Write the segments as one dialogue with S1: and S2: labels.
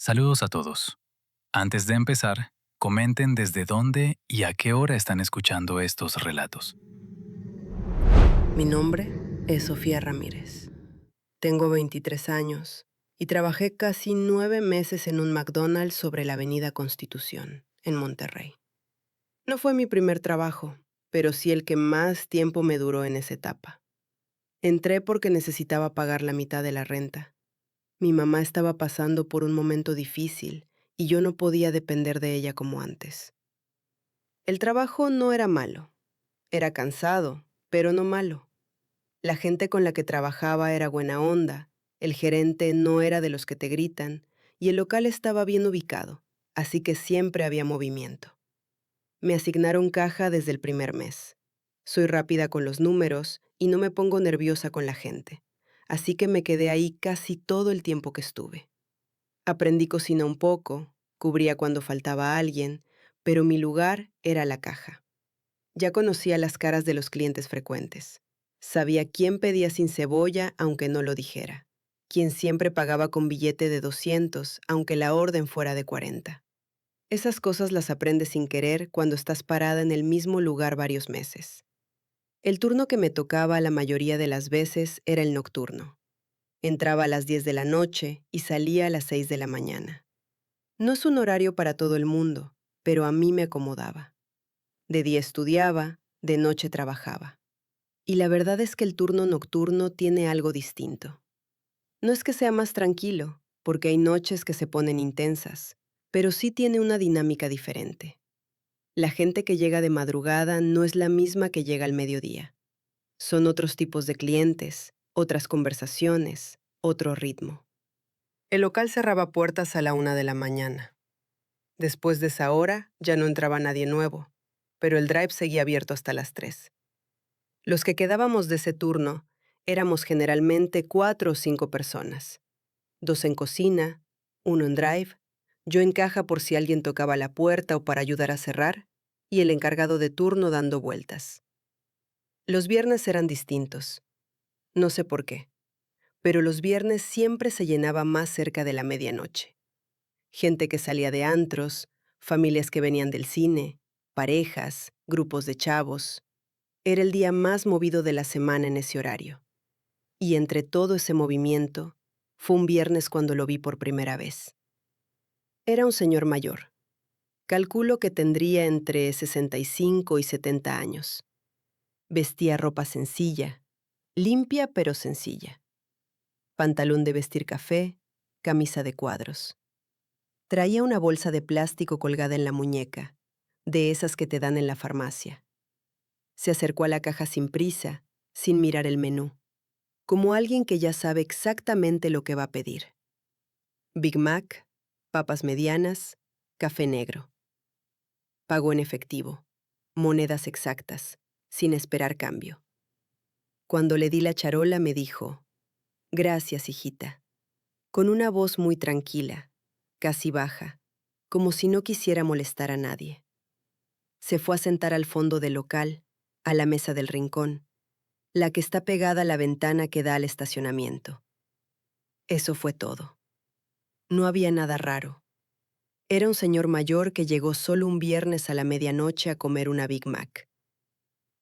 S1: Saludos a todos. Antes de empezar, comenten desde dónde y a qué hora están escuchando estos relatos.
S2: Mi nombre es Sofía Ramírez. Tengo 23 años y trabajé casi 9 meses en un McDonald's sobre la Avenida Constitución, en Monterrey. No fue mi primer trabajo, pero sí el que más tiempo me duró en esa etapa. Entré porque necesitaba pagar la mitad de la renta. Mi mamá estaba pasando por un momento difícil y yo no podía depender de ella como antes. El trabajo no era malo. Era cansado, pero no malo. La gente con la que trabajaba era buena onda, el gerente no era de los que te gritan, y el local estaba bien ubicado, así que siempre había movimiento. Me asignaron caja desde el primer mes. Soy rápida con los números y no me pongo nerviosa con la gente, así que me quedé ahí casi todo el tiempo que estuve. Aprendí cocina un poco, cubría cuando faltaba alguien, pero mi lugar era la caja. Ya conocía las caras de los clientes frecuentes. Sabía quién pedía sin cebolla aunque no lo dijera. Quién siempre pagaba con billete de 200 aunque la orden fuera de 40. Esas cosas las aprendes sin querer cuando estás parada en el mismo lugar varios meses. El turno que me tocaba la mayoría de las veces era el nocturno. Entraba a las 10 de la noche y salía a las 6 de la mañana. No es un horario para todo el mundo, pero a mí me acomodaba. De día estudiaba, de noche trabajaba. Y la verdad es que el turno nocturno tiene algo distinto. No es que sea más tranquilo, porque hay noches que se ponen intensas, pero sí tiene una dinámica diferente. La gente que llega de madrugada no es la misma que llega al mediodía. Son otros tipos de clientes, otras conversaciones, otro ritmo. El local cerraba puertas a la 1 de la mañana. Después de esa hora ya no entraba nadie nuevo, pero el drive seguía abierto hasta las 3. Los que quedábamos de ese turno éramos generalmente 4 o 5 personas. 2 en cocina, uno en drive, yo en caja por si alguien tocaba la puerta o para ayudar a cerrar, y el encargado de turno dando vueltas. Los viernes eran distintos. No sé por qué, pero los viernes siempre se llenaba más cerca de la medianoche. Gente que salía de antros, familias que venían del cine, parejas, grupos de chavos. Era el día más movido de la semana en ese horario. Y entre todo ese movimiento, fue un viernes cuando lo vi por primera vez. Era un señor mayor. Calculo que tendría entre 65 y 70 años. Vestía ropa sencilla, limpia pero sencilla. Pantalón de vestir café, camisa de cuadros. Traía una bolsa de plástico colgada en la muñeca, de esas que te dan en la farmacia. Se acercó a la caja sin prisa, sin mirar el menú, como alguien que ya sabe exactamente lo que va a pedir. Big Mac, papas medianas, café negro. Pagó en efectivo, monedas exactas, sin esperar cambio. Cuando le di la charola me dijo, «Gracias, hijita», con una voz muy tranquila, casi baja, como si no quisiera molestar a nadie. Se fue a sentar al fondo del local, a la mesa del rincón, la que está pegada a la ventana que da al estacionamiento. Eso fue todo. No había nada raro. Era un señor mayor que llegó solo un viernes a la medianoche a comer una Big Mac.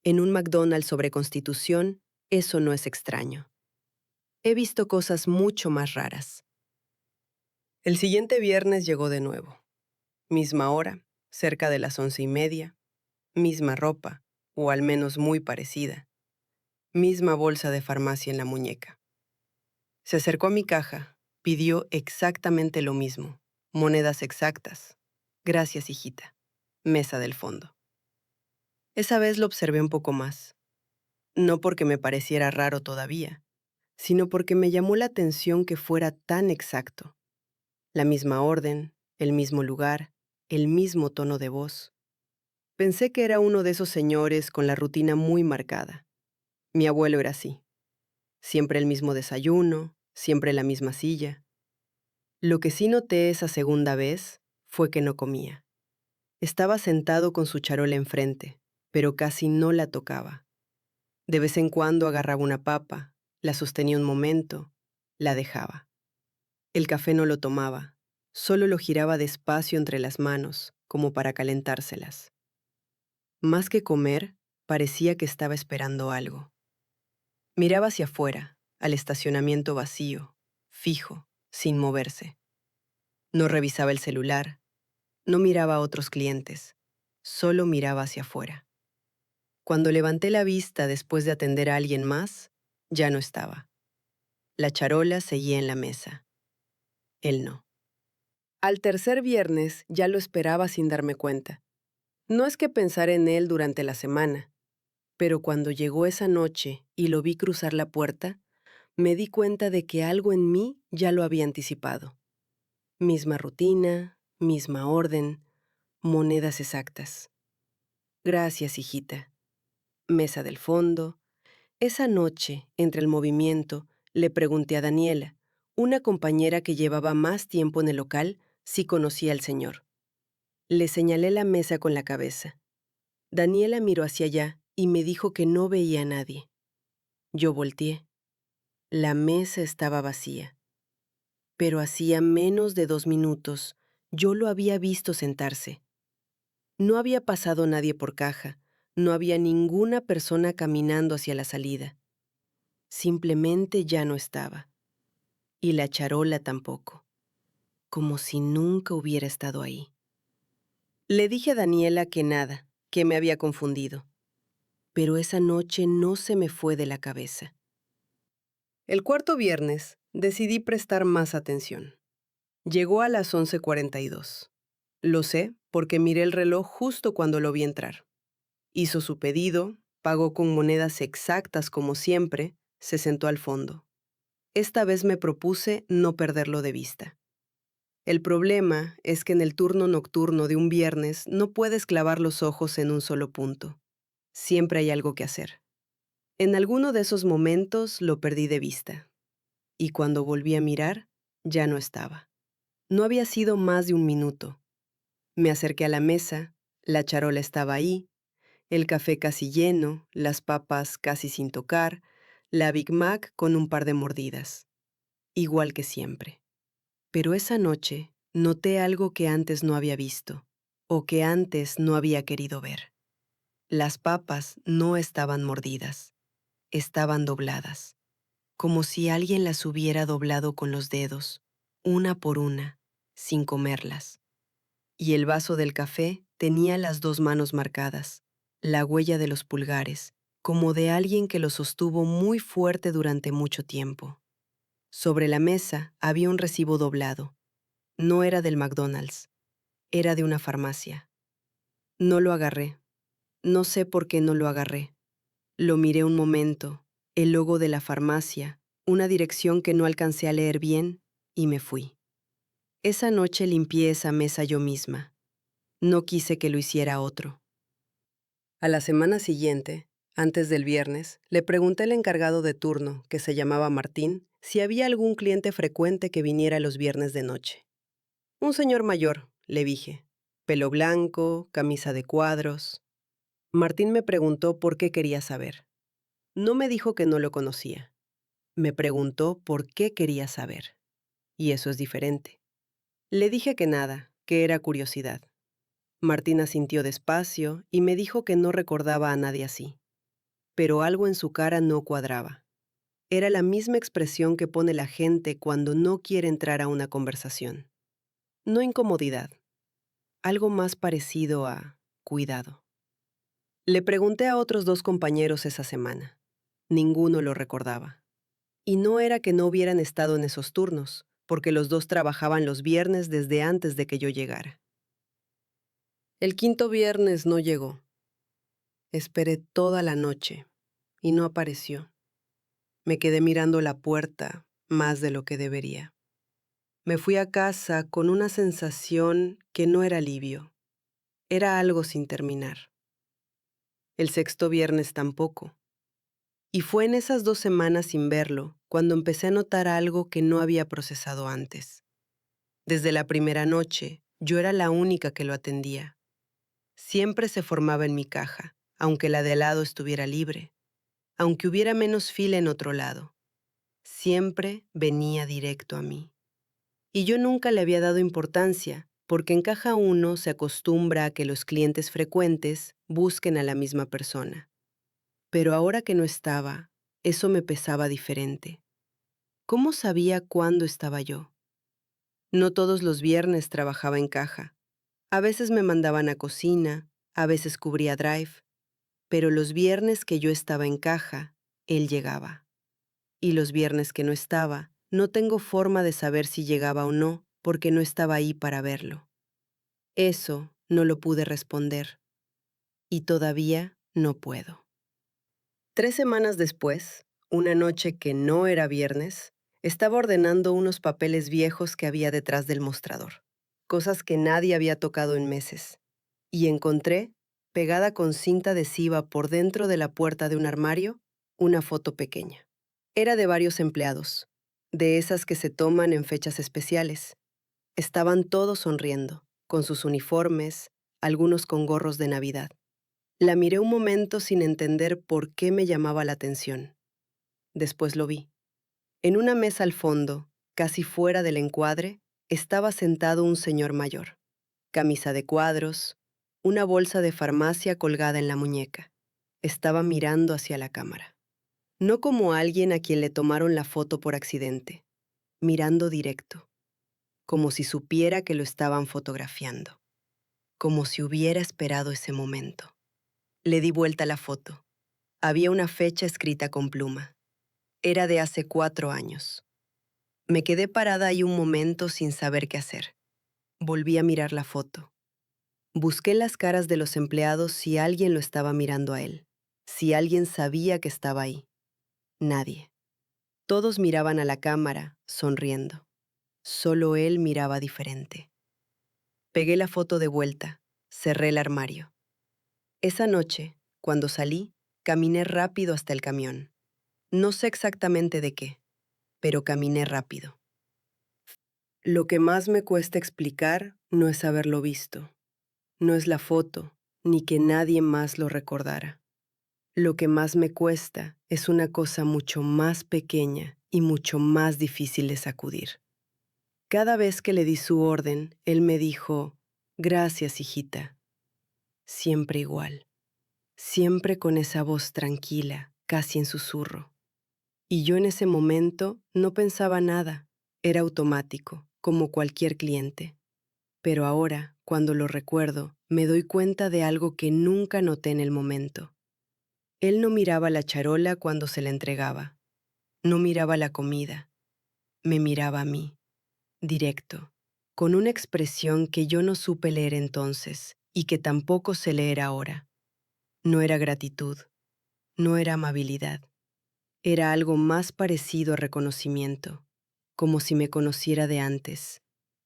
S2: En un McDonald's sobre Constitución, eso no es extraño. He visto cosas mucho más raras. El siguiente viernes llegó de nuevo. Misma hora, cerca de las 11:30, misma ropa, o al menos muy parecida. Misma bolsa de farmacia en la muñeca. Se acercó a mi caja, pidió exactamente lo mismo, monedas exactas. Gracias, hijita. Mesa del fondo. Esa vez lo observé un poco más. No porque me pareciera raro todavía, sino porque me llamó la atención que fuera tan exacto. La misma orden, el mismo lugar, el mismo tono de voz. Pensé que era uno de esos señores con la rutina muy marcada. Mi abuelo era así. Siempre el mismo desayuno, siempre la misma silla. Lo que sí noté esa segunda vez fue que no comía. Estaba sentado con su charola enfrente, pero casi no la tocaba. De vez en cuando agarraba una papa, la sostenía un momento, la dejaba. El café no lo tomaba, Solo lo giraba despacio entre las manos, como para calentárselas. Más que comer, parecía que estaba esperando algo. Miraba hacia afuera, al estacionamiento vacío, fijo, sin moverse. No revisaba el celular, no miraba a otros clientes, solo miraba hacia afuera. Cuando levanté la vista después de atender a alguien más, ya no estaba. La charola seguía en la mesa. Él no. Al tercer viernes ya lo esperaba sin darme cuenta. No es que pensara en él durante la semana, pero cuando llegó esa noche y lo vi cruzar la puerta, me di cuenta de que algo en mí ya lo había anticipado. Misma rutina, misma orden, monedas exactas. Gracias, hijita. Mesa del fondo. Esa noche, entre el movimiento, le pregunté a Daniela, una compañera que llevaba más tiempo en el local, si conocía al señor. Le señalé la mesa con la cabeza. Daniela miró hacia allá y me dijo que no veía a nadie. Yo volteé. La mesa estaba vacía. Pero hacía menos de 2 minutos yo lo había visto sentarse. No había pasado nadie por caja, no había ninguna persona caminando hacia la salida. Simplemente ya no estaba. Y la charola tampoco. Como si nunca hubiera estado ahí. Le dije a Daniela que nada, que me había confundido. Pero esa noche no se me fue de la cabeza. El cuarto viernes decidí prestar más atención. Llegó a las 11:42. Lo sé porque miré el reloj justo cuando lo vi entrar. Hizo su pedido, pagó con monedas exactas como siempre, se sentó al fondo. Esta vez me propuse no perderlo de vista. El problema es que en el turno nocturno de un viernes no puedes clavar los ojos en un solo punto. Siempre hay algo que hacer. En alguno de esos momentos lo perdí de vista. Y cuando volví a mirar, ya no estaba. No había sido más de 1 minuto. Me acerqué a la mesa, la charola estaba ahí, el café casi lleno, las papas casi sin tocar, la Big Mac con un par de mordidas. Igual que siempre. Pero esa noche noté algo que antes no había visto, o que antes no había querido ver. Las papas no estaban mordidas, estaban dobladas, como si alguien las hubiera doblado con los dedos, una por una, sin comerlas. Y el vaso del café tenía las 2 manos marcadas, la huella de los pulgares, como de alguien que lo sostuvo muy fuerte durante mucho tiempo. Sobre la mesa había un recibo doblado. No era del McDonald's, era de una farmacia. No lo agarré. No sé por qué no lo agarré. Lo miré un momento, el logo de la farmacia, una dirección que no alcancé a leer bien, y me fui. Esa noche limpié esa mesa yo misma. No quise que lo hiciera otro. A la semana siguiente, antes del viernes, le pregunté al encargado de turno, que se llamaba Martín, si había algún cliente frecuente que viniera los viernes de noche. Un señor mayor, le dije. Pelo blanco, camisa de cuadros. Martín me preguntó por qué quería saber. No me dijo que no lo conocía. Me preguntó por qué quería saber. Y eso es diferente. Le dije que nada, que era curiosidad. Martín asintió despacio y me dijo que no recordaba a nadie así. Pero algo en su cara no cuadraba. Era la misma expresión que pone la gente cuando no quiere entrar a una conversación. No incomodidad. Algo más parecido a cuidado. Le pregunté a otros 2 compañeros esa semana. Ninguno lo recordaba. Y no era que no hubieran estado en esos turnos, porque los 2 trabajaban los viernes desde antes de que yo llegara. El quinto viernes no llegó. Esperé toda la noche y no apareció. Me quedé mirando la puerta más de lo que debería. Me fui a casa con una sensación que no era alivio. Era algo sin terminar. El sexto viernes tampoco. Y fue en esas 2 semanas sin verlo cuando empecé a notar algo que no había procesado antes. Desde la primera noche, yo era la única que lo atendía. Siempre se formaba en mi caja, aunque la de al lado estuviera libre, aunque hubiera menos fila en otro lado. Siempre venía directo a mí. y yo nunca le había dado importancia, porque en Caja 1 se acostumbra a que los clientes frecuentes busquen a la misma persona. Pero ahora que no estaba, eso me pesaba diferente. ¿Cómo sabía cuándo estaba yo? No todos los viernes trabajaba en Caja. A veces me mandaban a cocina, a veces cubría drive, pero los viernes que yo estaba en Caja, él llegaba. Y los viernes que no estaba, no tengo forma de saber si llegaba o no, porque no estaba ahí para verlo. Eso no lo pude responder. Y todavía no puedo. 3 semanas después, una noche que no era viernes, estaba ordenando unos papeles viejos que había detrás del mostrador, cosas que nadie había tocado en meses, y encontré, pegada con cinta adhesiva por dentro de la puerta de un armario, una foto pequeña. Era de varios empleados, de esas que se toman en fechas especiales. Estaban todos sonriendo, con sus uniformes, algunos con gorros de Navidad. La miré un momento sin entender por qué me llamaba la atención. Después lo vi. En una mesa al fondo, casi fuera del encuadre, estaba sentado un señor mayor. Camisa de cuadros, una bolsa de farmacia colgada en la muñeca. Estaba mirando hacia la cámara. No como alguien a quien le tomaron la foto por accidente, mirando directo, como si supiera que lo estaban fotografiando, como si hubiera esperado ese momento. Le di vuelta a la foto. Había una fecha escrita con pluma. Era de hace 4 años. Me quedé parada ahí un momento sin saber qué hacer. Volví a mirar la foto. Busqué las caras de los empleados si alguien lo estaba mirando a él, si alguien sabía que estaba ahí. Nadie. Todos miraban a la cámara, sonriendo. Solo él miraba diferente. Pegué la foto de vuelta, cerré el armario. Esa noche, cuando salí, caminé rápido hasta el camión. No sé exactamente de qué, pero caminé rápido. Lo que más me cuesta explicar no es haberlo visto. No es la foto, ni que nadie más lo recordara. Lo que más me cuesta es una cosa mucho más pequeña y mucho más difícil de sacudir. Cada vez que le di su orden, él me dijo, «Gracias, hijita». Siempre igual. Siempre con esa voz tranquila, casi en susurro. Y yo en ese momento no pensaba nada. Era automático, como cualquier cliente. Pero ahora, cuando lo recuerdo, me doy cuenta de algo que nunca noté en el momento. Él no miraba la charola cuando se la entregaba. No miraba la comida. Me miraba a mí, directo, con una expresión que yo no supe leer entonces y que tampoco sé leer ahora. No era gratitud, no era amabilidad. Era algo más parecido a reconocimiento, como si me conociera de antes,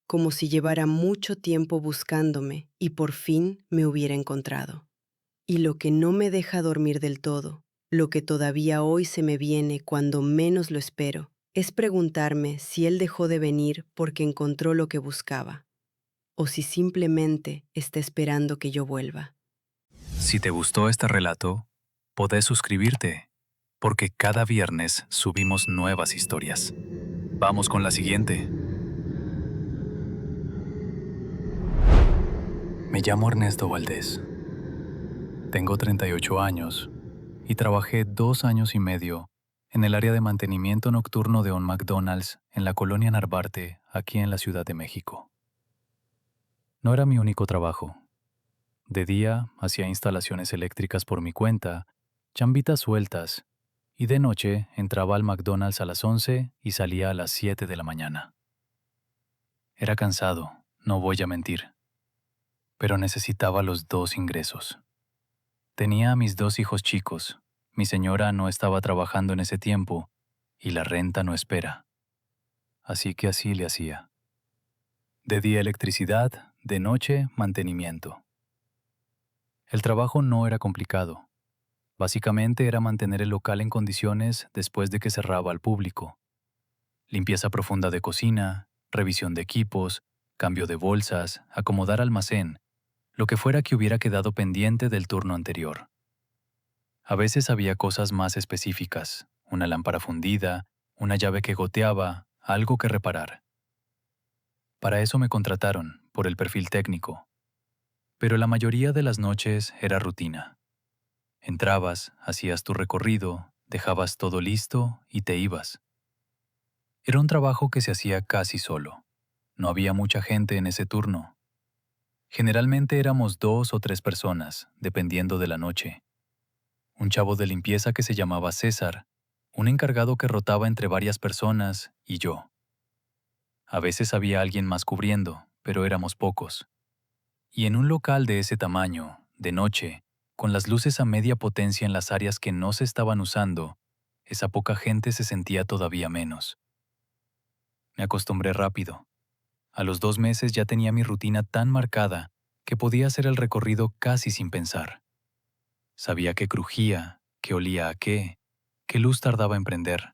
S2: como si llevara mucho tiempo buscándome y por fin me hubiera encontrado. Y lo que no me deja dormir del todo, lo que todavía hoy se me viene cuando menos lo espero, es preguntarme si él dejó de venir porque encontró lo que buscaba, o si simplemente está esperando que yo vuelva.
S1: Si te gustó este relato, podés suscribirte, porque cada viernes subimos nuevas historias. Vamos con la siguiente. Me llamo Ernesto Valdés. Tengo 38 años y trabajé 2 años y medio en el área de mantenimiento nocturno de un McDonald's en la colonia Narvarte, aquí en la Ciudad de México. No era mi único trabajo. De día hacía instalaciones eléctricas por mi cuenta, chambitas sueltas, y de noche entraba al McDonald's a las 11 y salía a las 7 de la mañana. Era cansado, no voy a mentir, pero necesitaba los 2 ingresos. Tenía a mis 2 hijos chicos, mi señora no estaba trabajando en ese tiempo y la renta no espera. Así que así le hacía. De día electricidad, de noche mantenimiento. El trabajo no era complicado. Básicamente era mantener el local en condiciones después de que cerraba al público. Limpieza profunda de cocina, revisión de equipos, cambio de bolsas, acomodar almacén, lo que fuera que hubiera quedado pendiente del turno anterior. A veces había cosas más específicas, una lámpara fundida, una llave que goteaba, algo que reparar. Para eso me contrataron, por el perfil técnico. Pero la mayoría de las noches era rutina. Entrabas, hacías tu recorrido, dejabas todo listo y te ibas. Era un trabajo que se hacía casi solo. No había mucha gente en ese turno. Generalmente éramos 2 o 3 personas, dependiendo de la noche. Un chavo de limpieza que se llamaba César, un encargado que rotaba entre varias personas y yo. A veces había alguien más cubriendo, pero éramos pocos. Y en un local de ese tamaño, de noche, con las luces a media potencia en las áreas que no se estaban usando, esa poca gente se sentía todavía menos. Me acostumbré rápido. A los 2 meses ya tenía mi rutina tan marcada que podía hacer el recorrido casi sin pensar. Sabía qué crujía, qué olía a qué luz tardaba en prender.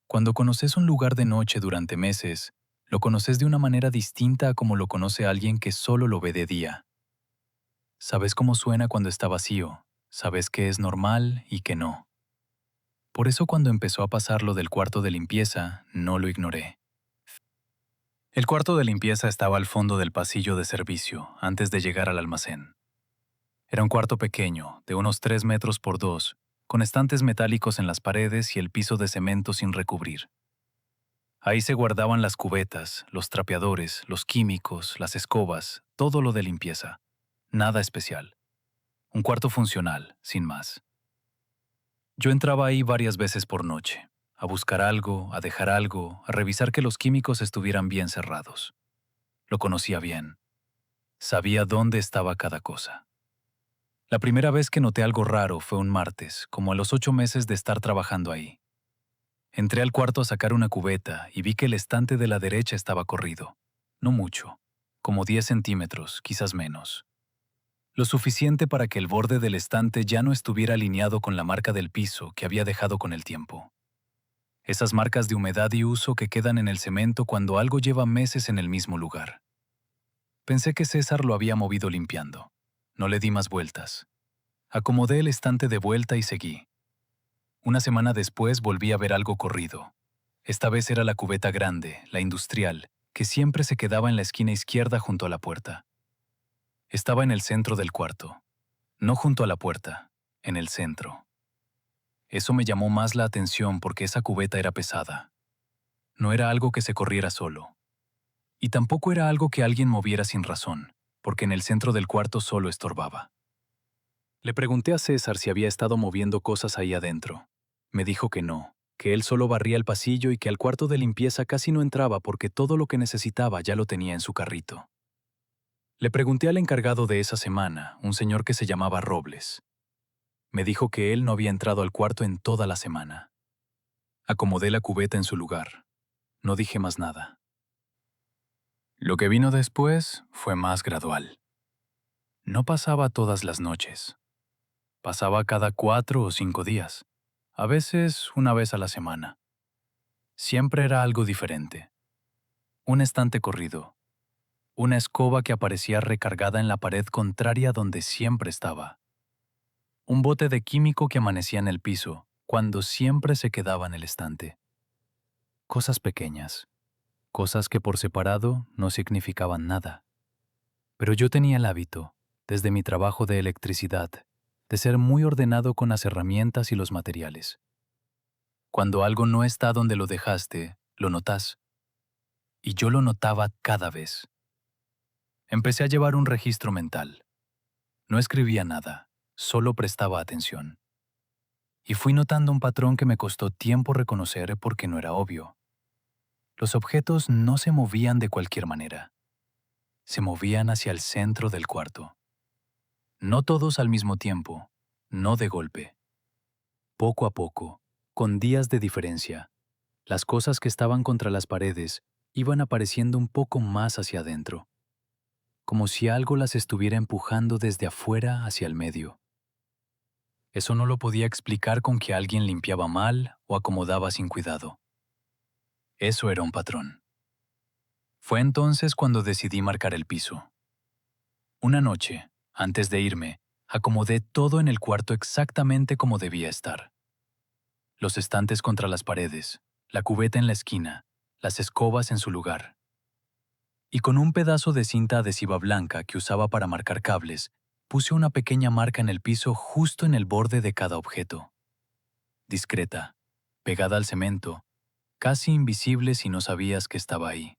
S1: Cuando conoces un lugar de noche durante meses, lo conoces de una manera distinta a como lo conoce alguien que solo lo ve de día. Sabes cómo suena cuando está vacío, sabes qué es normal y qué no. Por eso cuando empezó a pasar lo del cuarto de limpieza, no lo ignoré. El cuarto de limpieza estaba al fondo del pasillo de servicio, antes de llegar al almacén. Era un cuarto pequeño, de unos 3 metros por 2, con estantes metálicos en las paredes y el piso de cemento sin recubrir. Ahí se guardaban las cubetas, los trapeadores, los químicos, las escobas, todo lo de limpieza. Nada especial. Un cuarto funcional, sin más. Yo entraba ahí varias veces por noche, a buscar algo, a dejar algo, a revisar que los químicos estuvieran bien cerrados. Lo conocía bien. Sabía dónde estaba cada cosa. La primera vez que noté algo raro fue un martes, como a los 8 meses de estar trabajando ahí. Entré al cuarto a sacar una cubeta y vi que el estante de la derecha estaba corrido. No mucho, como 10 centímetros, quizás menos. Lo suficiente para que el borde del estante ya no estuviera alineado con la marca del piso que había dejado con el tiempo. Esas marcas de humedad y uso que quedan en el cemento cuando algo lleva meses en el mismo lugar. Pensé que César lo había movido limpiando. No le di más vueltas. Acomodé el estante de vuelta y seguí. Una semana después volví a ver algo corrido. Esta vez era la cubeta grande, la industrial, que siempre se quedaba en la esquina izquierda junto a la puerta. Estaba en el centro del cuarto. No junto a la puerta, en el centro. Eso me llamó más la atención porque esa cubeta era pesada. No era algo que se corriera solo. Y tampoco era algo que alguien moviera sin razón, porque en el centro del cuarto solo estorbaba. Le pregunté a César si había estado moviendo cosas ahí adentro. Me dijo que no, que él solo barría el pasillo y que al cuarto de limpieza casi no entraba porque todo lo que necesitaba ya lo tenía en su carrito. Le pregunté al encargado de esa semana, un señor que se llamaba Robles. Me dijo que él no había entrado al cuarto en toda la semana. Acomodé la cubeta en su lugar. No dije más nada. Lo que vino después fue más gradual. No pasaba todas las noches. Pasaba cada 4 o 5 días, a veces una vez a la semana. Siempre era algo diferente. Un estante corrido, una escoba que aparecía recargada en la pared contraria donde siempre estaba, un bote de químico que amanecía en el piso cuando siempre se quedaba en el estante. Cosas pequeñas, cosas que por separado no significaban nada. Pero yo tenía el hábito, desde mi trabajo de electricidad, de ser muy ordenado con las herramientas y los materiales. Cuando algo no está donde lo dejaste, lo notas. Y yo lo notaba cada vez. Empecé a llevar un registro mental. No escribía nada, solo prestaba atención. Y fui notando un patrón que me costó tiempo reconocer porque no era obvio. Los objetos no se movían de cualquier manera. Se movían hacia el centro del cuarto. No todos al mismo tiempo, no de golpe. Poco a poco, con días de diferencia, las cosas que estaban contra las paredes iban apareciendo un poco más hacia adentro, como si algo las estuviera empujando desde afuera hacia el medio. Eso no lo podía explicar con que alguien limpiaba mal o acomodaba sin cuidado. Eso era un patrón. Fue entonces cuando decidí marcar el piso. Una noche, antes de irme, acomodé todo en el cuarto exactamente como debía estar. Los estantes contra las paredes, la cubeta en la esquina, las escobas en su lugar. y con un pedazo de cinta adhesiva blanca que usaba para marcar cables, puse una pequeña marca en el piso justo en el borde de cada objeto. Discreta, pegada al cemento, casi invisible si no sabías que estaba ahí.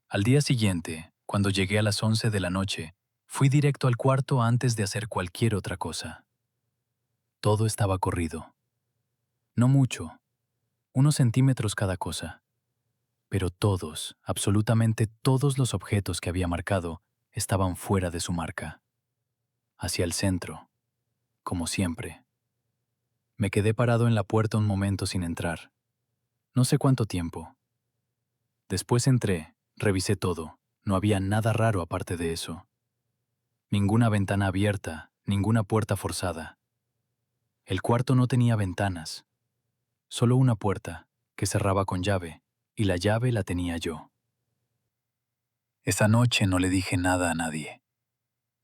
S1: Al día siguiente, cuando llegué a las 11 de la noche, fui directo al cuarto antes de hacer cualquier otra cosa. Todo estaba corrido. No mucho, unos centímetros cada cosa. Pero todos, absolutamente todos los objetos que había marcado estaban fuera de su marca. Hacia el centro, como siempre. Me quedé parado en la puerta un momento sin entrar. No sé cuánto tiempo. Después entré, revisé todo. No había nada raro aparte de eso. Ninguna ventana abierta, ninguna puerta forzada. El cuarto no tenía ventanas. Solo una puerta, que cerraba con llave, y la llave la tenía yo. Esa noche no le dije nada a nadie,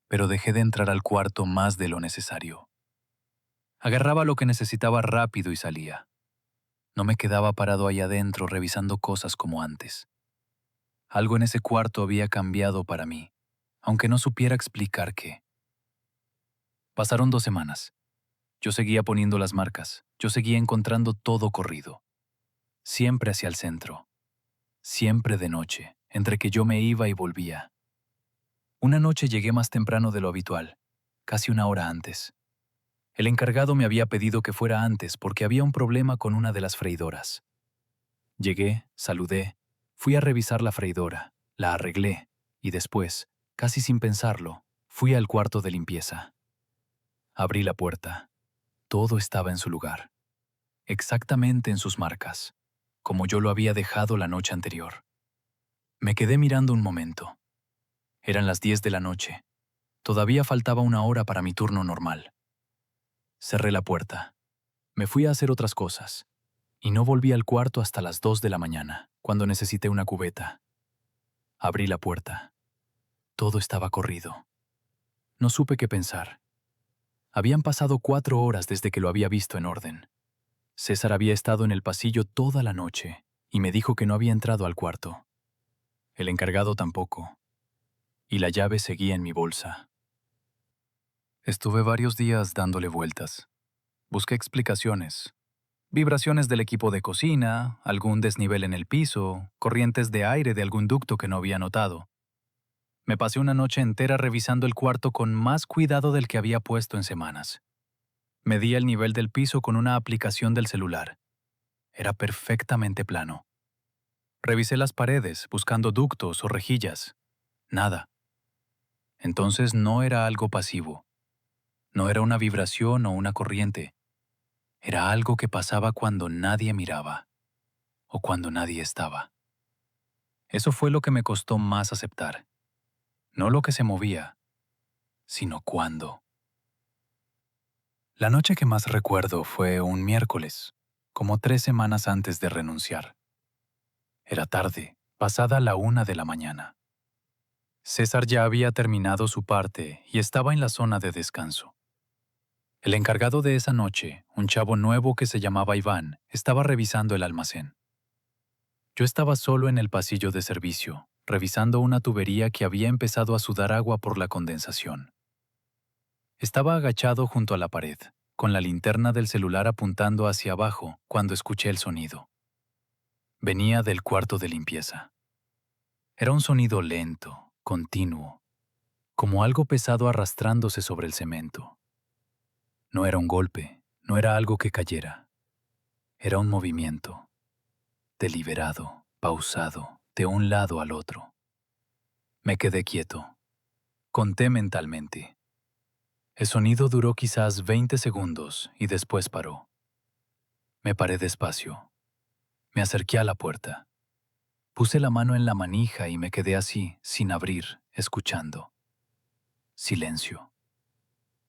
S1: pero dejé de entrar al cuarto más de lo necesario. Agarraba lo que necesitaba rápido y salía. No me quedaba parado ahí adentro revisando cosas como antes. Algo en ese cuarto había cambiado para mí, aunque no supiera explicar qué. Pasaron 2 semanas. Yo seguía poniendo las marcas, yo seguía encontrando todo corrido. Siempre hacia el centro. Siempre de noche, entre que yo me iba y volvía. Una noche llegué más temprano de lo habitual, casi 1 hora antes. El encargado me había pedido que fuera antes porque había un problema con una de las freidoras. Llegué, saludé, fui a revisar la freidora, la arreglé y después, casi sin pensarlo, fui al cuarto de limpieza. Abrí la puerta. Todo estaba en su lugar, exactamente en sus marcas, como yo lo había dejado la noche anterior. Me quedé mirando un momento. Eran las 10 de la noche. Todavía faltaba 1 hora para mi turno normal. Cerré la puerta. Me fui a hacer otras cosas. Y no volví al cuarto hasta las 2 de la mañana, cuando necesité una cubeta. Abrí la puerta. Todo estaba corrido. No supe qué pensar. Habían pasado 4 horas desde que lo había visto en orden. César había estado en el pasillo toda la noche y me dijo que no había entrado al cuarto. El encargado tampoco. Y la llave seguía en mi bolsa. Estuve varios días dándole vueltas. Busqué explicaciones. Vibraciones del equipo de cocina, algún desnivel en el piso, corrientes de aire de algún ducto que no había notado. Me pasé una noche entera revisando el cuarto con más cuidado del que había puesto en semanas. Medí el nivel del piso con una aplicación del celular. Era perfectamente plano. Revisé las paredes, buscando ductos o rejillas. Nada. Entonces no era algo pasivo. No era una vibración o una corriente. Era algo que pasaba cuando nadie miraba o cuando nadie estaba. Eso fue lo que me costó más aceptar. No lo que se movía, sino cuándo. La noche que más recuerdo fue un miércoles, como 3 semanas antes de renunciar. Era tarde, pasada la 1 de la mañana. César ya había terminado su parte y estaba en la zona de descanso. El encargado de esa noche, un chavo nuevo que se llamaba Iván, estaba revisando el almacén. Yo estaba solo en el pasillo de servicio, revisando una tubería que había empezado a sudar agua por la condensación. Estaba agachado junto a la pared, con la linterna del celular apuntando hacia abajo cuando escuché el sonido. Venía del cuarto de limpieza. Era un sonido lento, continuo, como algo pesado arrastrándose sobre el cemento. No era un golpe, no era algo que cayera. Era un movimiento, deliberado, pausado, de un lado al otro. Me quedé quieto. Conté mentalmente. El sonido duró quizás 20 segundos y después paró. Me paré despacio. Me acerqué a la puerta. Puse la mano en la manija y me quedé así, sin abrir, escuchando. Silencio.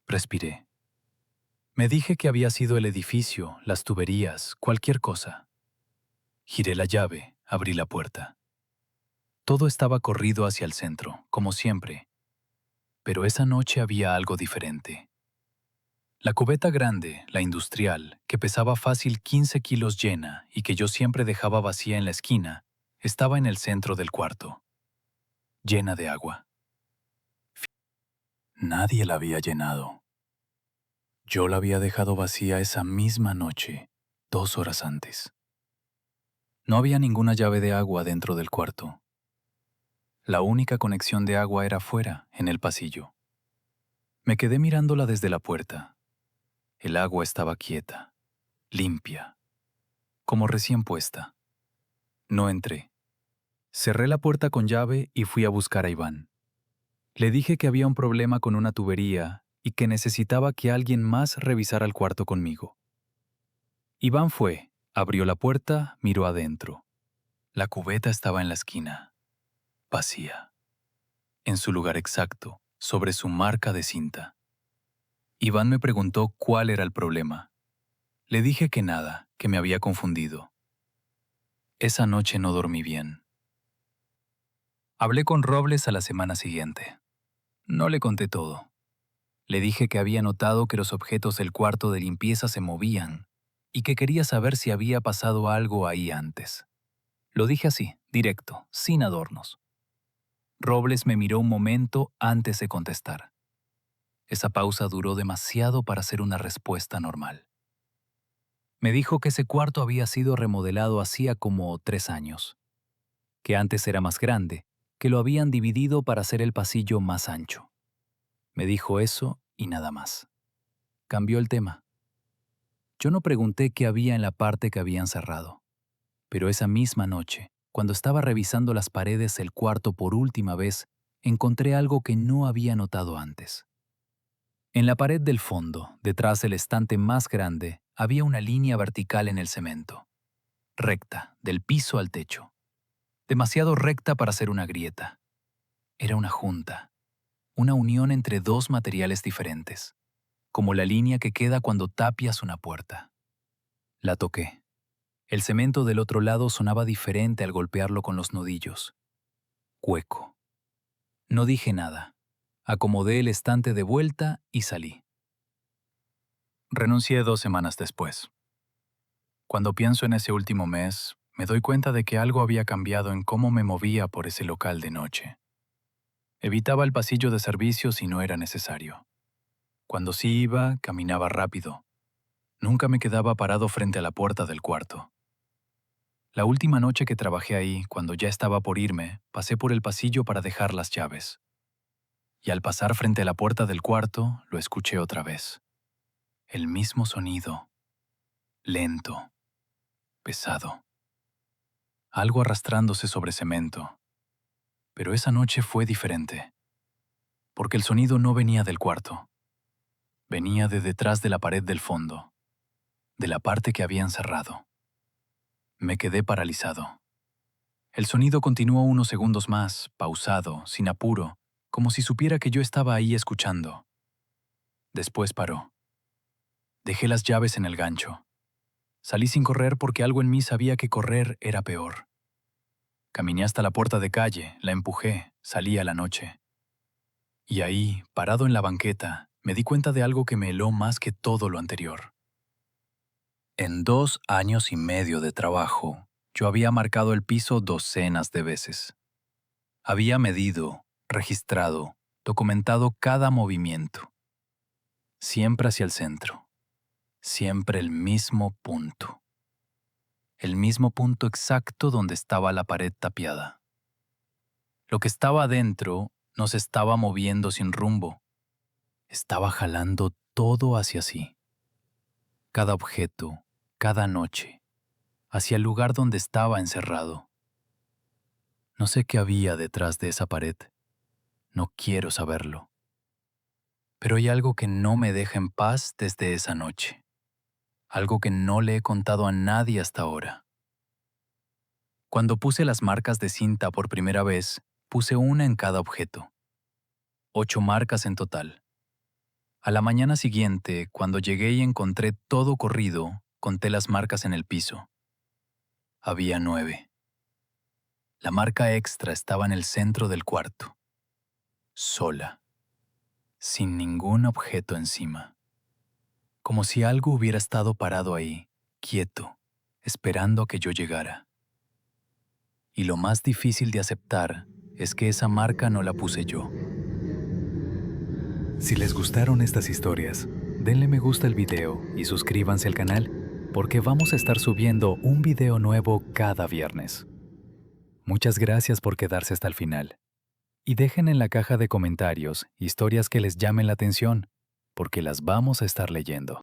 S1: Respiré. Me dije que había sido el edificio, las tuberías, cualquier cosa. Giré la llave, abrí la puerta. Todo estaba corrido hacia el centro, como siempre. Pero esa noche había algo diferente. La cubeta grande, la industrial, que pesaba fácil 15 kilos llena y que yo siempre dejaba vacía en la esquina, estaba en el centro del cuarto. llena de agua. Nadie la había llenado. Yo la había dejado vacía esa misma noche, 2 horas antes. No había ninguna llave de agua dentro del cuarto. La única conexión de agua era fuera, en el pasillo. Me quedé mirándola desde la puerta. El agua estaba quieta, limpia, como recién puesta. No entré. Cerré la puerta con llave y fui a buscar a Iván. Le dije que había un problema con una tubería y que necesitaba que alguien más revisara el cuarto conmigo. Iván fue, abrió la puerta, miró adentro. La cubeta estaba en la esquina, vacía, en su lugar exacto, sobre su marca de cinta. Iván me preguntó cuál era el problema. Le dije que nada, que me había confundido. Esa noche no dormí bien. Hablé con Robles a la semana siguiente. No le conté todo. Le dije que había notado que los objetos del cuarto de limpieza se movían y que quería saber si había pasado algo ahí antes. Lo dije así, directo, sin adornos. Robles me miró un momento antes de contestar. Esa pausa duró demasiado para ser una respuesta normal. Me dijo que ese cuarto había sido remodelado hacía como 3 años, que antes era más grande, que lo habían dividido para hacer el pasillo más ancho. Me dijo eso y nada más. Cambió el tema. Yo no pregunté qué había en la parte que habían cerrado, pero esa misma noche, cuando estaba revisando las paredes del cuarto por última vez, encontré algo que no había notado antes. En la pared del fondo, detrás del estante más grande, había una línea vertical en el cemento, recta, del piso al techo. Demasiado recta para ser una grieta. Era una junta, una unión entre dos materiales diferentes, como la línea que queda cuando tapias una puerta. La toqué. El cemento del otro lado sonaba diferente al golpearlo con los nudillos. Hueco. No dije nada. Acomodé el estante de vuelta y salí. Renuncié 2 semanas después. Cuando pienso en ese último mes, me doy cuenta de que algo había cambiado en cómo me movía por ese local de noche. Evitaba el pasillo de servicio si no era necesario. Cuando sí iba, caminaba rápido. Nunca me quedaba parado frente a la puerta del cuarto. La última noche que trabajé ahí, cuando ya estaba por irme, pasé por el pasillo para dejar las llaves. Y al pasar frente a la puerta del cuarto, lo escuché otra vez. El mismo sonido. Lento. Pesado. Algo arrastrándose sobre cemento. Pero esa noche fue diferente. Porque el sonido no venía del cuarto. Venía de detrás de la pared del fondo. De la parte que habían cerrado. Me quedé paralizado. El sonido continuó unos segundos más, pausado, sin apuro, como si supiera que yo estaba ahí escuchando. Después paró. Dejé las llaves en el gancho. Salí sin correr porque algo en mí sabía que correr era peor. Caminé hasta la puerta de calle, la empujé, salí a la noche. Y ahí, parado en la banqueta, me di cuenta de algo que me heló más que todo lo anterior. En 2 años y medio de trabajo, yo había marcado el piso docenas de veces. Había medido, registrado, documentado cada movimiento. Siempre hacia el centro. Siempre el mismo punto. El mismo punto exacto donde estaba la pared tapiada. Lo que estaba adentro no se estaba moviendo sin rumbo. Estaba jalando todo hacia sí. Cada objeto, cada noche, hacia el lugar donde estaba encerrado. No sé qué había detrás de esa pared. No quiero saberlo. Pero hay algo que no me deja en paz desde esa noche. Algo que no le he contado a nadie hasta ahora. Cuando puse las marcas de cinta por primera vez, puse una en cada objeto. 8 marcas en total. A la mañana siguiente, cuando llegué y encontré todo corrido, conté las marcas en el piso. Había 9. La marca extra estaba en el centro del cuarto. Sola. Sin ningún objeto encima. Como si algo hubiera estado parado ahí, quieto, esperando a que yo llegara. Y lo más difícil de aceptar es que esa marca no la puse yo.
S3: Si les gustaron estas historias, denle me gusta al video y suscríbanse al canal, porque vamos a estar subiendo un video nuevo cada viernes. Muchas gracias por quedarse hasta el final. Y dejen en la caja de comentarios historias que les llamen la atención, porque las vamos a estar leyendo.